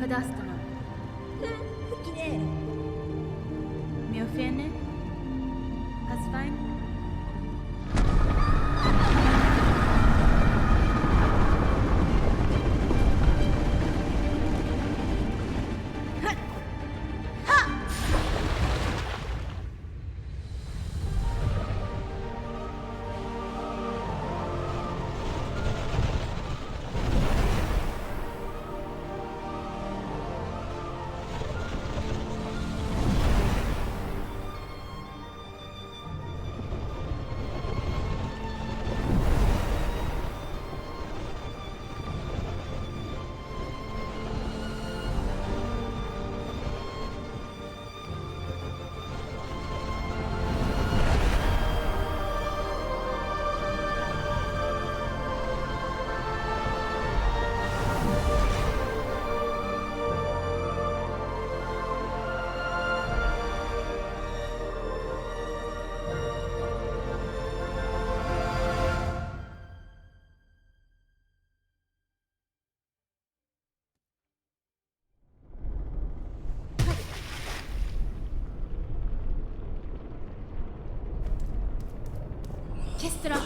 Fadastano. Kinero. Mio fienne? Asfain? Kestra!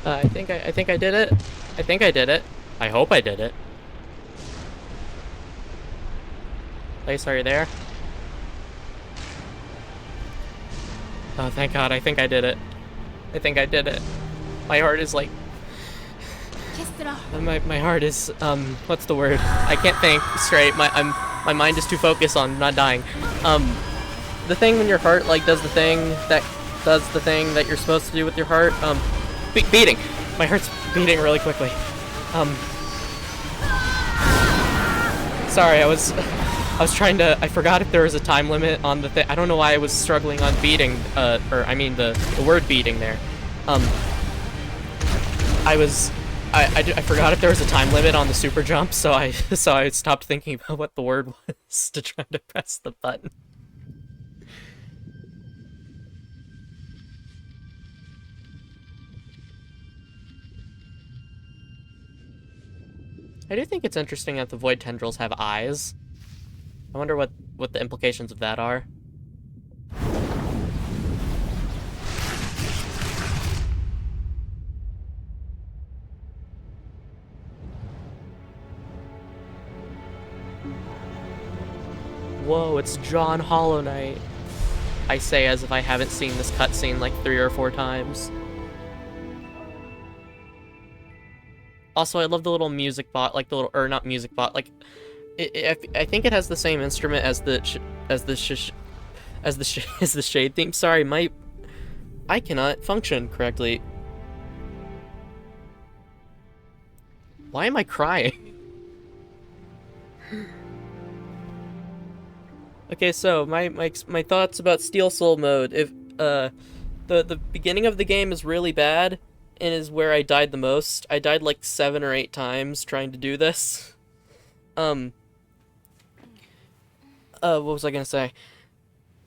I think I did it. I think I did it. I hope I did it. Lace, are you there? Oh, thank God, I think I did it. I think I did it. My heart is like... My heart is, what's the word? I can't think straight. My mind is too focused on not dying. The thing when your heart, like, does the thing that you're supposed to do with your heart, beating. My heart's beating really quickly. Sorry, I was trying to, I forgot if there was a time limit on the thing. I don't know why I was struggling on beating, or I mean the word beating there. I forgot if there was a time limit on the super jump, so I stopped thinking about what the word was to try to press the button. I do think it's interesting that the void tendrils have eyes. I wonder what the implications of that are. Whoa, it's John Hollow Knight. I say as if I haven't seen this cutscene like 3 or 4 times. Also, I love the little music bot, like the little, or not music bot, like, I think it has the same instrument as the Shade theme. Sorry, I cannot function correctly. Why am I crying? Okay, so my thoughts about Steel Soul mode. If the beginning of the game is really bad and is where I died the most. I died like 7 or 8 times trying to do this. What was I gonna say?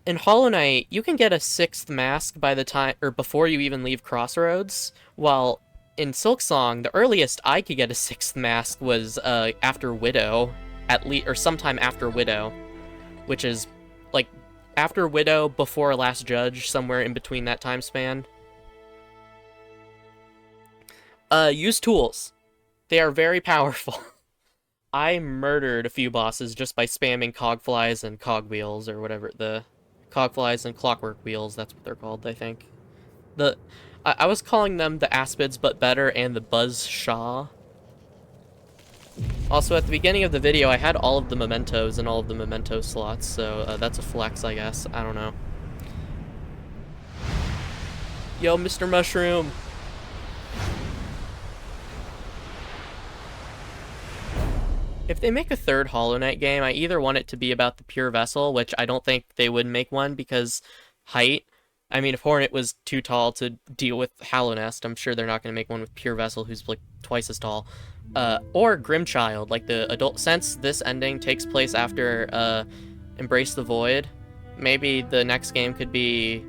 In Hollow Knight, you can get a 6th mask by the time, or before you even leave Crossroads, while in Silksong, the earliest I could get a 6th mask was after Widow, or sometime after Widow, which is like after Widow, before Last Judge, somewhere in between that time span. Use tools. They are very powerful. I murdered a few bosses just by spamming cogflies and cogwheels, or whatever, the cogflies and clockwork wheels, that's what they're called, I think. I was calling them the Aspids but better and the Buzz Shaw. Also, at the beginning of the video, I had all of the mementos in all of the memento slots, so that's a flex, I guess. I don't know. Yo, Mr. Mushroom! If they make a 3rd Hollow Knight game, I either want it to be about the Pure Vessel, which I don't think they would make one because height. I mean, if Hornet was too tall to deal with Hollow Nest, I'm sure they're not going to make one with Pure Vessel who's like twice as tall. Or Grimchild, like the adult. Since this ending takes place after Embrace the Void, maybe the next game could be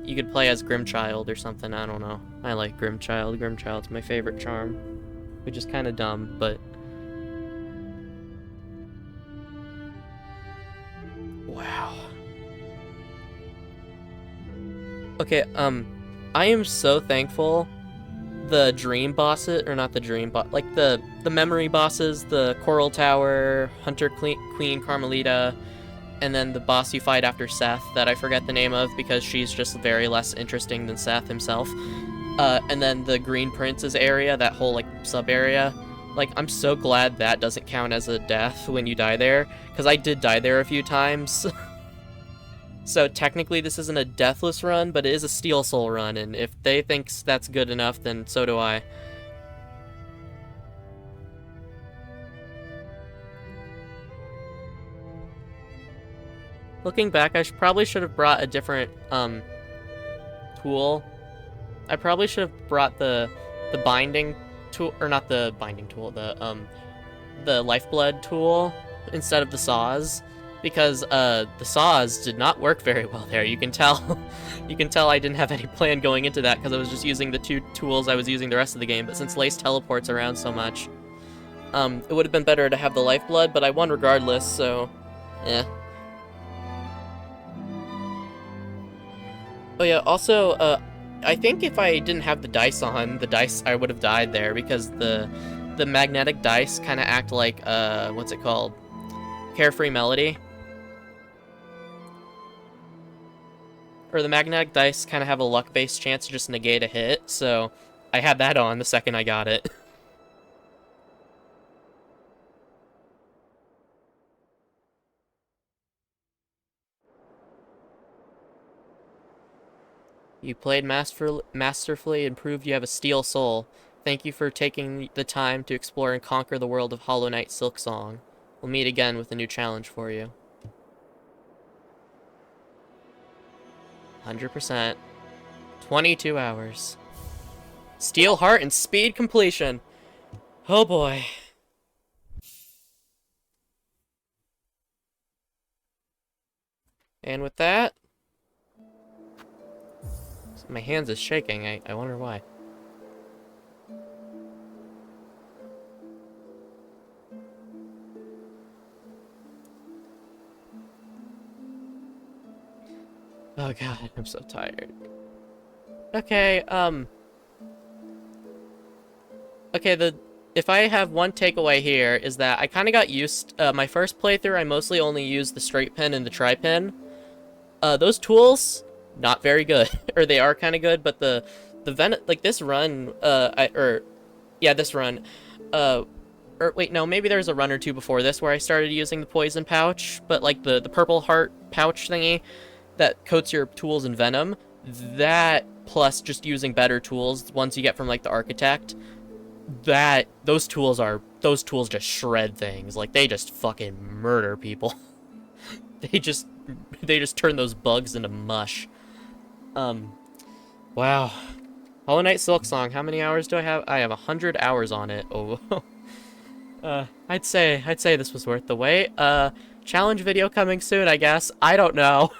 you could play as Grimchild or something. I don't know. I like Grimchild. Grimchild's my favorite charm, which is kind of dumb, but. Wow. Okay, I am so thankful the dream bosses, or not the dream boss, like the memory bosses, the Coral Tower, Hunter Queen Carmelita, and then the boss you fight after Seth, that I forget the name of because she's just very less interesting than Seth himself. And then the Green Prince's area, that whole, like, sub-area. Like, I'm so glad that doesn't count as a death when you die there, because I did die there a few times. So technically this isn't a deathless run, but it is a Steel Soul run, and if they think that's good enough, then so do I. Looking back, I probably should have brought a different, tool. I probably should have brought the binding tool, or not the binding tool, the lifeblood tool instead of the saws, because the saws did not work very well there. You can tell you can tell I didn't have any plan going into that because I was just using the 2 tools I was using the rest of the game, but since Lace teleports around so much, it would have been better to have the lifeblood, but I won regardless, so yeah. Oh yeah, also I think if I didn't have the dice on, I would have died there because the magnetic dice kind of act like what's it called? Carefree Melody. Or the magnetic dice kind of have a luck-based chance to just negate a hit, so I had that on the second I got it. You played masterfully and proved you have a steel soul. Thank you for taking the time to explore and conquer the world of Hollow Knight Silksong. We'll meet again with a new challenge for you. 100%. 22 hours. Steel Heart and speed completion. Oh boy. And with that, my hands is shaking. I wonder why. Oh god, I'm so tired. Okay, okay, if I have one takeaway here is that I kind of got used, my first playthrough, I mostly only used the straight pin and the tri-pin. Those tools, not very good. Or they are kind of good, but the like this run, this run, or wait, no, maybe there's a run or two before this where I started using the poison pouch, but like the purple heart pouch thingy that coats your tools in venom, that plus just using better tools, ones you get from like the architect, those tools just shred things. Like they just fucking murder people. they just turn those bugs into mush. Wow. Hollow Knight Silksong, how many hours do I have? I have 100 hours on it. Oh. I'd say this was worth the wait. Challenge video coming soon, I guess. I don't know.